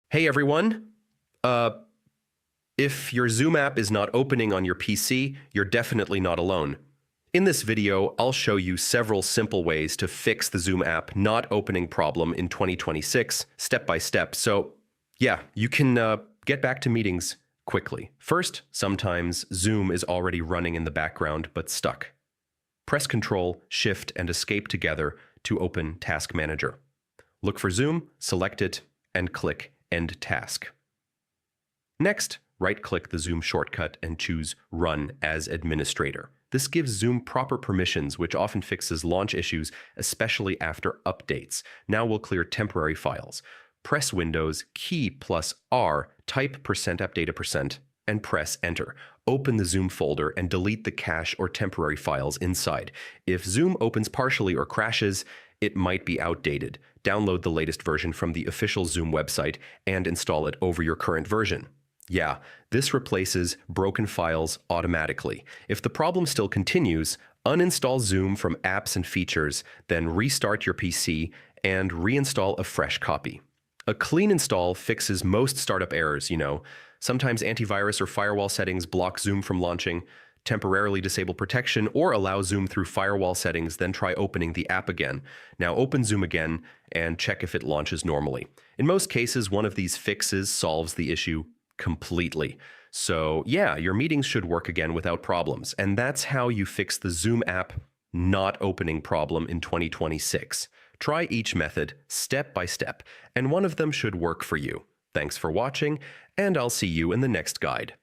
Hey everyone. Uh, if your Zoom app is not opening on your PC, you're definitely not alone. In this video, I'll show you several simple ways to fix the Zoom app not opening problem in 2026, step by step. So yeah, you can get back to meetings quickly. First, sometimes Zoom is already running in the background but stuck. Press Ctrl, Shift, and Escape together to open Task Manager. Look for Zoom, select it, and click End Task. Next, right-click the Zoom shortcut and choose Run as Administrator. This gives Zoom proper permissions, which often fixes launch issues, especially after updates. Now we'll clear temporary files. Press Windows, key plus R, type %updata%, and press Enter. Open the Zoom folder and delete the cache or temporary files inside. If Zoom opens partially or crashes, it might be outdated. Download the latest version from the official Zoom website and install it over your current version. Yeah, this replaces broken files automatically. If the problem still continues, uninstall Zoom from Apps and Features, then restart your PC and reinstall a fresh copy. A clean install fixes most startup errors, Sometimes antivirus or firewall settings block Zoom from launching, temporarily disable protection, or allow Zoom through firewall settings, then try opening the app again. Now open Zoom again and check if it launches normally. In most cases, one of these fixes solves the issue completely. So yeah, your meetings should work again without problems. And that's how you fix the Zoom app not opening problem in 2026. Try each method step by step, and one of them should work for you. Thanks for watching, and I'll see you in the next guide.